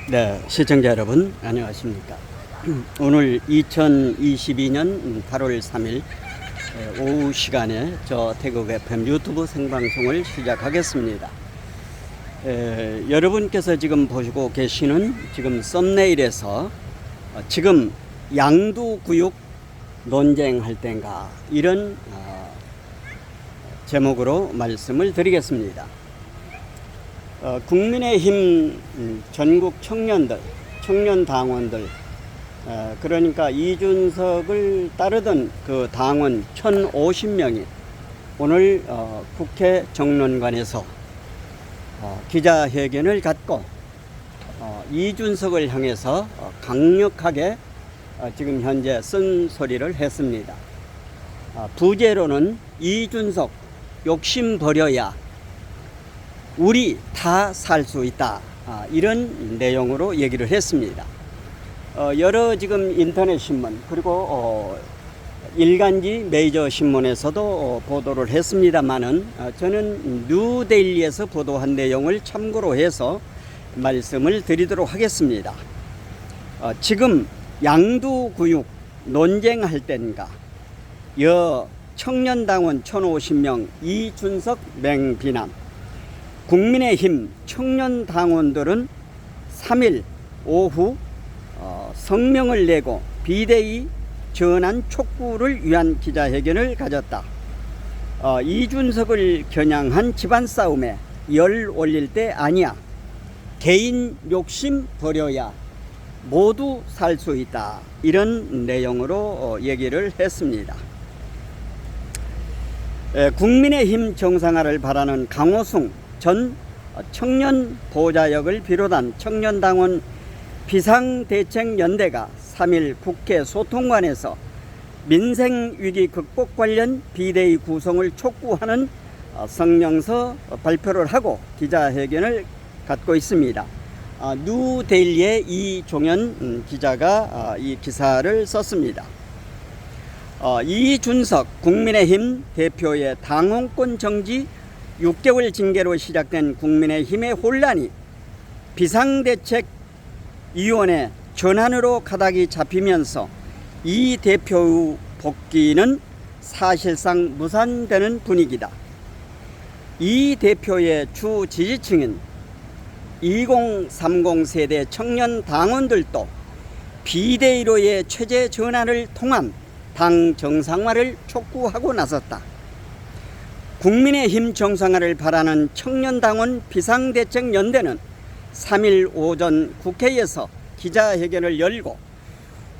네, 시청자 여러분 안녕하십니까. 오늘 2022년 8월 3일 오후 시간에 저 태국 FM 유튜브 생방송을 시작하겠습니다. 여러분께서 지금 보시고 계시는 지금 썸네일에서 지금 양두구육 논쟁할 땐가 이런 제목으로 말씀을 드리겠습니다. 국민의힘 전국 청년 당원들, 그러니까 이준석을 따르던 그 당원 1050명이 오늘 국회 정론관에서 기자회견을 갖고 이준석을 향해서 강력하게 지금 현재 쓴소리를 했습니다. 부제로는 이준석 욕심 버려야 우리 다 살 수 있다, 이런 내용으로 얘기를 했습니다. 여러 지금 인터넷 신문 그리고 일간지 메이저 신문에서도 보도를 했습니다만은 저는 뉴데일리에서 보도한 내용을 참고로 해서 말씀을 드리도록 하겠습니다. 지금 양두구육 논쟁할 때인가 여 청년당원 1050명 이준석 맹비난, 국민의힘 청년당원들은 3일 오후 성명을 내고 비대위 전환 촉구를 위한 기자회견을 가졌다. 이준석을 겨냥한 집안싸움에 열 올릴 때 아니야. 개인 욕심 버려야 모두 살 수 있다. 이런 내용으로 얘기를 했습니다. 국민의힘 정상화를 바라는 강호승 전 청년보좌역을 비롯한 청년당원 비상대책연대가 3일 국회 소통관에서 민생위기 극복 관련 비대위 구성을 촉구하는 성명서 발표를 하고 기자회견을 갖고 있습니다. 뉴데일리의 이종현 기자가 이 기사를 썼습니다. 이준석 국민의힘 대표의 당원권 정지 6개월 징계로 시작된 국민의힘의 혼란이 비상대책위원회 전환으로 가닥이 잡히면서 이 대표의 복귀는 사실상 무산되는 분위기다. 이 대표의 주 지지층인 2030 세대 청년 당원들도 비대위로의 체제 전환을 통한 당 정상화를 촉구하고 나섰다. 국민의힘 정상화를 바라는 청년당원 비상대책연대는 3일 오전 국회에서 기자회견을 열고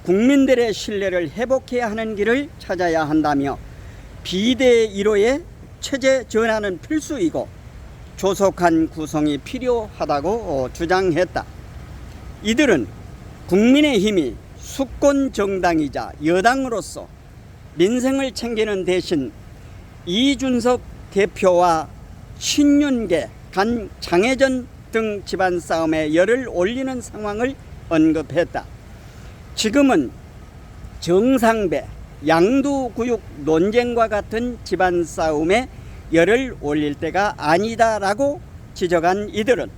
국민들의 신뢰를 회복해야 하는 길을 찾아야 한다며 비대위로의 체제 전환은 필수이고 조속한 구성이 필요하다고 주장했다. 이들은 국민의힘이 수권 정당이자 여당으로서 민생을 챙기는 대신 이준석 대표와 신윤계, 간 장혜전 등 집안 싸움에 열을 올리는 상황을 언급했다. 지금은 정상배, 양두구육 논쟁과 같은 집안 싸움에 열을 올릴 때가 아니다라고 지적한 이들은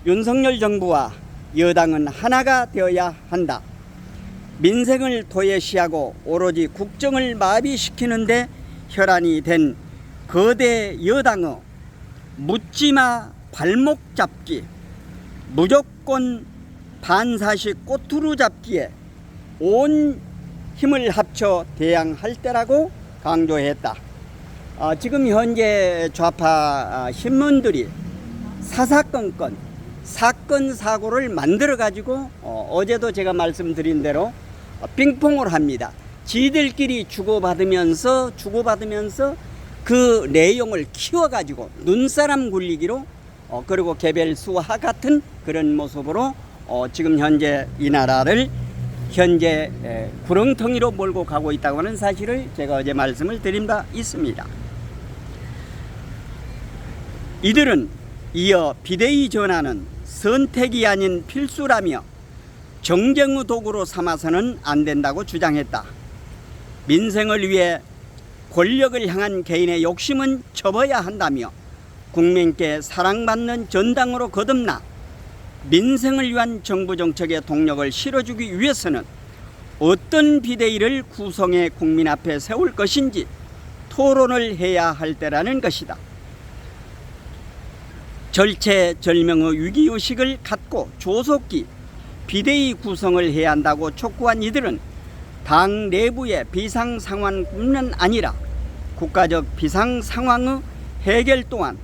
윤석열 정부와 여당은 하나가 되어야 한다. 민생을 도외시하고 오로지 국정을 마비시키는데 혈안이 된 거대 여당의 묻지마 발목 잡기, 무조건 반사식 꼬투리 잡기에 온 힘을 합쳐 대항할 때라고 강조했다. 지금 현재 좌파 신문들이 사사건건 사건 사고를 만들어 가지고 어제도 제가 말씀드린 대로 빙봉을 합니다. 지들끼리 주고받으면서 그 내용을 키워가지고 눈사람 굴리기로 그리고 개별수와 같은 그런 모습으로 지금 현재 이 나라를 현재 구렁텅이로 몰고 가고 있다고 하는 사실을 제가 어제 말씀을 드린 바 있습니다. 이들은 이어 비대위 전환은 선택이 아닌 필수라며 정쟁의 도구로 삼아서는 안 된다고 주장했다. 민생을 위해 권력을 향한 개인의 욕심은 접어야 한다며 국민께 사랑받는 전당으로 거듭나 민생을 위한 정부 정책의 동력을 실어주기 위해서는 어떤 비대위를 구성해 국민 앞에 세울 것인지 토론을 해야 할 때라는 것이다. 절체절명의 위기의식을 갖고 조속히 비대위 구성을 해야 한다고 촉구한 이들은 당 내부의 비상상황뿐만 아니라 국가적 비상상황의 해결 또한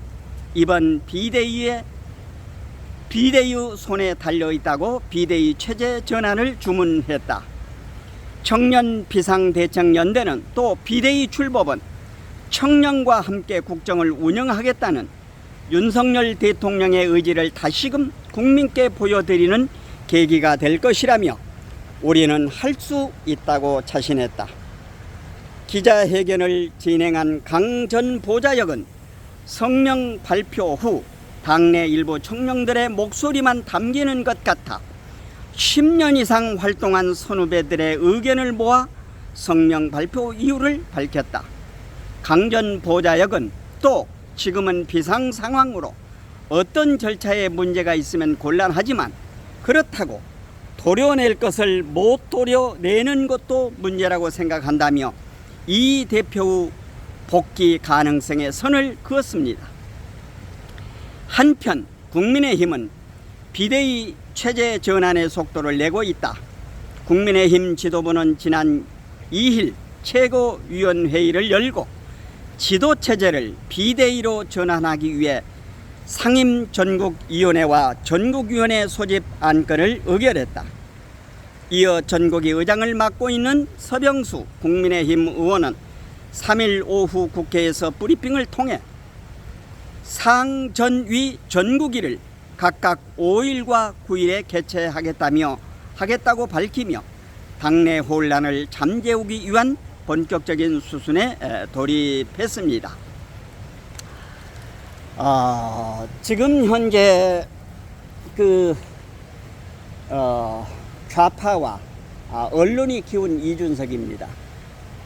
이번 비대위의 손에 달려있다고 비대위 체제 전환을 주문했다. 청년 비상대책연대는 또 비대위 출범은 청년과 함께 국정을 운영하겠다는 윤석열 대통령의 의지를 다시금 국민께 보여드리는 계기가 될 것이라며 우리는 할 수 있다고 자신했다. 기자회견을 진행한 강 전 보좌역은 성명 발표 후 당내 일부 청년들의 목소리만 담기는 것 같아 10년 이상 활동한 선후배들의 의견을 모아 성명 발표 이유를 밝혔다. 강 전 보좌역은 또 지금은 비상 상황으로 어떤 절차에 문제가 있으면 곤란하지만 그렇다고 도려낼 것을 못 도려내는 것도 문제라고 생각한다며 이 대표의 복귀 가능성에 선을 그었습니다. 한편 국민의힘은 비대위 체제 전환의 속도를 내고 있다. 국민의힘 지도부는 지난 2일 최고위원회의를 열고 지도체제를 비대위로 전환하기 위해 상임전국위원회와 전국위원회 소집 안건을 의결했다. 이어 전국위 의장을 맡고 있는 서병수 국민의힘 의원은 3일 오후 국회에서 브리핑을 통해 상전위 전국위를 각각 5일과 9일에 개최하겠다고 밝히며 당내 혼란을 잠재우기 위한 본격적인 수순에 돌입했습니다. 지금 현재 좌파와 언론이 키운 이준석입니다.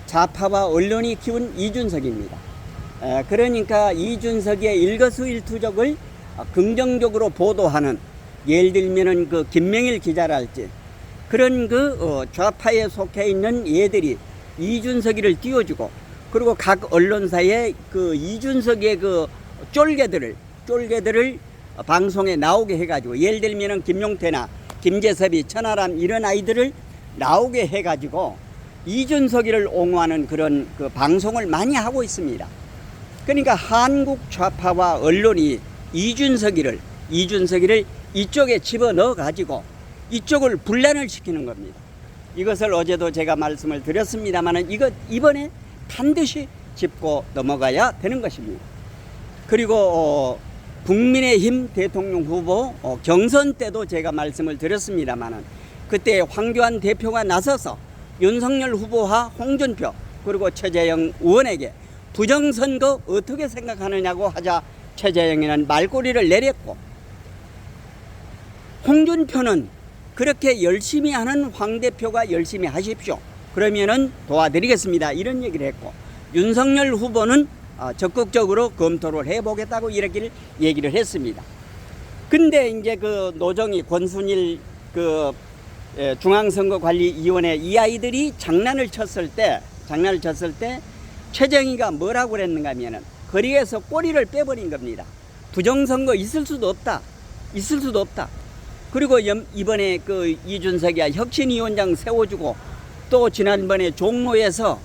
좌파와 언론이 키운 이준석입니다. 그러니까 이준석의 일거수일투족을 긍정적으로 보도하는, 예를 들면은 그 김명일 기자랄지 그런 좌파에 속해 있는 얘들이 이준석이를 띄워주고, 그리고 각 언론사에 이준석의 쫄개들을 방송에 나오게 해가지고, 예를 들면은 김용태나 김재섭이, 천하람 이런 아이들을 나오게 해가지고 이준석이를 옹호하는 그런 방송을 많이 하고 있습니다. 그러니까 한국 좌파와 언론이 이준석이를 이쪽에 집어넣어 가지고 이쪽을 분란을 시키는 겁니다. 이것을 어제도 제가 말씀을 드렸습니다만 이번에 반드시 짚고 넘어가야 되는 것입니다. 그리고 국민의힘 대통령 후보 경선 때도 제가 말씀을 드렸습니다만 그때 황교안 대표가 나서서 윤석열 후보와 홍준표 그리고 최재형 의원에게 부정선거 어떻게 생각하느냐고 하자 최재형이는 말꼬리를 내렸고, 홍준표는 그렇게 열심히 하는 황 대표가 열심히 하십시오, 그러면은 도와드리겠습니다, 이런 얘기를 했고, 윤석열 후보는 적극적으로 검토를 해보겠다고 이렇게 얘기를 했습니다. 근데 이제 노정희, 권순일 중앙선거관리위원회 이 아이들이 장난을 쳤을 때 최정희가 뭐라고 그랬는가 하면은 거리에서 꼬리를 빼버린 겁니다. 부정선거 있을 수도 없다. 그리고 이번에 이준석이 혁신위원장 세워주고, 또 지난번에 종로에서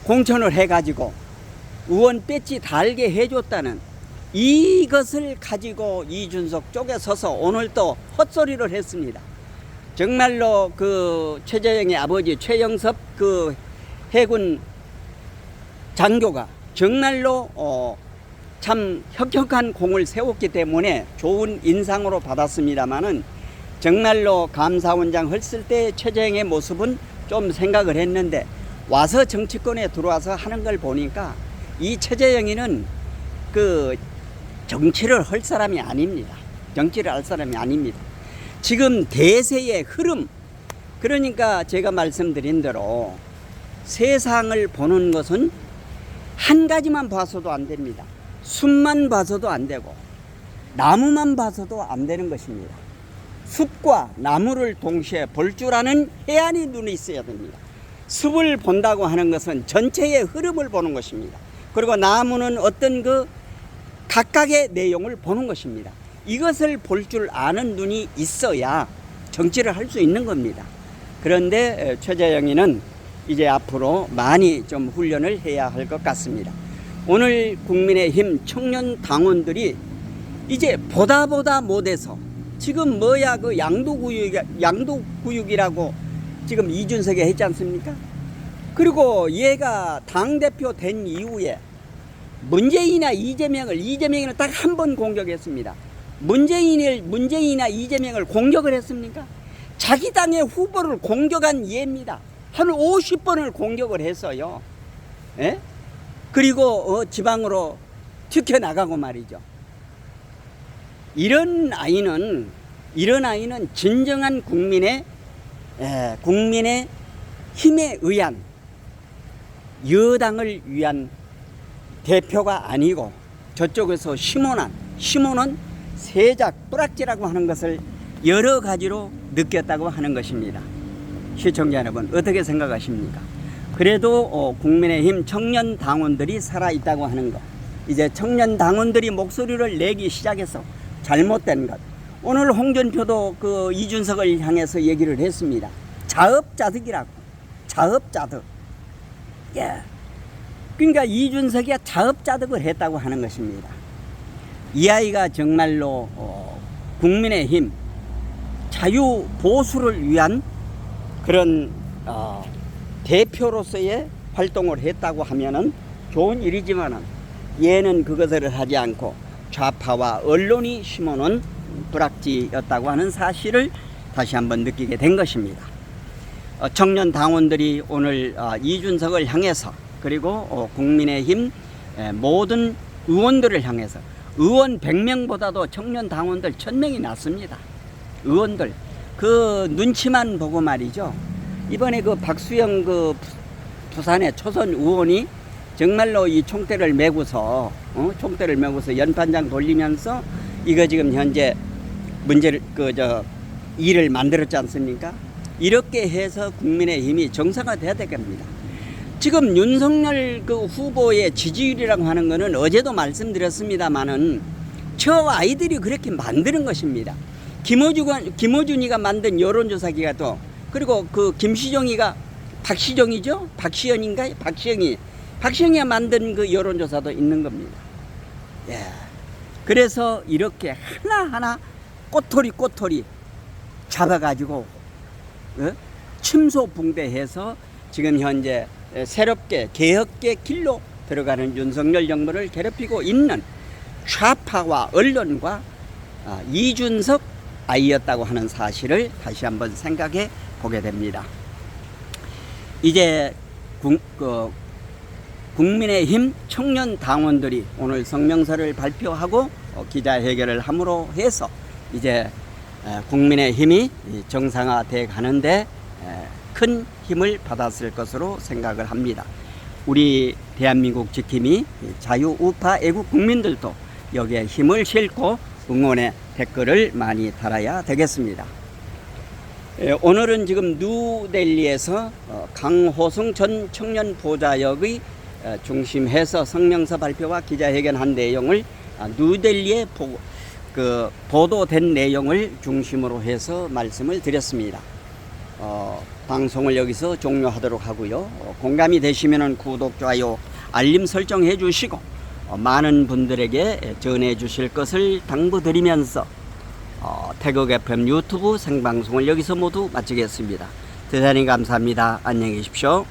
공천을 해가지고 의원 배지 달게 해줬다는 이것을 가지고 이준석 쪽에 서서 오늘 또 헛소리를 했습니다. 정말로 최재형의 아버지 최영섭 해군 장교가 정말로 참 혁혁한 공을 세웠기 때문에 좋은 인상으로 받았습니다만은, 정말로 감사원장 했을 때 최재형의 모습은 좀 생각을 했는데 와서 정치권에 들어와서 하는 걸 보니까 이 최재형이는 정치를 할 사람이 아닙니다. 지금 대세의 흐름, 그러니까 제가 말씀드린 대로 세상을 보는 것은 한 가지만 봐서도 안 됩니다. 숲만 봐서도 안 되고, 나무만 봐서도 안 되는 것입니다. 숲과 나무를 동시에 볼 줄 아는 해안의 눈이 있어야 됩니다. 숲을 본다고 하는 것은 전체의 흐름을 보는 것입니다. 그리고 나무는 어떤 그 각각의 내용을 보는 것입니다. 이것을 볼 줄 아는 눈이 있어야 정치를 할 수 있는 겁니다. 그런데 최재형이는 이제 앞으로 많이 좀 훈련을 해야 할 것 같습니다. 오늘 국민의힘 청년 당원들이 이제 보다 못해서 지금 뭐야 그 양도구역이라고 지금 이준석이 했지 않습니까? 그리고 얘가 당대표 된 이후에 문재인이나 이재명을 딱 한 번 공격했습니다. 문재인이나 이재명을 공격을 했습니까? 자기 당의 후보를 공격한 예입니다. 한 50번을 공격을 했어요. 예? 그리고 지방으로 튀겨나가고 말이죠. 이런 아이는 진정한 국민의 힘에 의한 여당을 위한 대표가 아니고 저쪽에서 심어놓은 세작 뿌락지라고 하는 것을 여러 가지로 느꼈다고 하는 것입니다. 시청자 여러분 어떻게 생각하십니까? 그래도 국민의힘 청년 당원들이 살아있다고 하는 것, 이제 청년 당원들이 목소리를 내기 시작해서 잘못된 것. 오늘 홍준표도 그 이준석을 향해서 얘기를 했습니다. 자업자득이라고. 자업자득. 예. 그러니까 이준석이 자업자득을 했다고 하는 것입니다. 이 아이가 정말로 국민의힘 자유보수를 위한 그런 대표로서의 활동을 했다고 하면은 좋은 일이지만은 얘는 그것을 하지 않고 좌파와 언론이 심어놓은 뿌락지였다고 하는 사실을 다시 한번 느끼게 된 것입니다. 청년 당원들이 오늘 이준석을 향해서 그리고 국민의힘 모든 의원들을 향해서 의원 100명보다도 청년 당원들 1000명이 낫습니다. 의원들 그 눈치만 보고 말이죠. 이번에 그 박수영 그 부산의 초선 의원이 정말로 이 총대를 메고서 연판장 돌리면서 이거 지금 현재 문제를 일을 만들었지 않습니까? 이렇게 해서 국민의힘이 정상화돼야 되겠습니다. 지금 윤석열 그 후보의 지지율이라고 하는 것은 어제도 말씀드렸습니다만은 저 아이들이 그렇게 만드는 것입니다. 김어준이가 만든 여론조사기가 또 그리고 그 김시정이가 박시정이죠? 박시연인가요? 박시영이가 만든 그 여론조사도 있는 겁니다. 예. 그래서 이렇게 하나하나 꼬투리 잡아가지고 침소붕대해서 지금 현재 새롭게 개혁의 길로 들어가는 윤석열 정부를 괴롭히고 있는 좌파와 언론과 이준석 아이였다고 하는 사실을 다시 한번 생각해 보게 됩니다. 이제 국민의힘 청년 당원들이 오늘 성명서를 발표하고 기자회견을 함으로 해서 이제 국민의힘이 정상화돼 가는데 큰 힘을 받았을 것으로 생각을 합니다. 우리 대한민국 지킴이 자유우파 애국 국민들도 여기에 힘을 싣고 응원의 댓글을 많이 달아야 되겠습니다. 오늘은 지금 뉴델리에서 강호승 전 청년 보좌역의 중심해서 성명서 발표와 기자회견한 내용을 뉴델리에 보도된 내용을 중심으로 해서 말씀을 드렸습니다. 방송을 여기서 종료하도록 하고요. 공감이 되시면 구독, 좋아요, 알림 설정해 주시고 많은 분들에게 전해 주실 것을 당부드리면서 태극 FM 유튜브 생방송을 여기서 모두 마치겠습니다. 대단히 감사합니다. 안녕히 계십시오.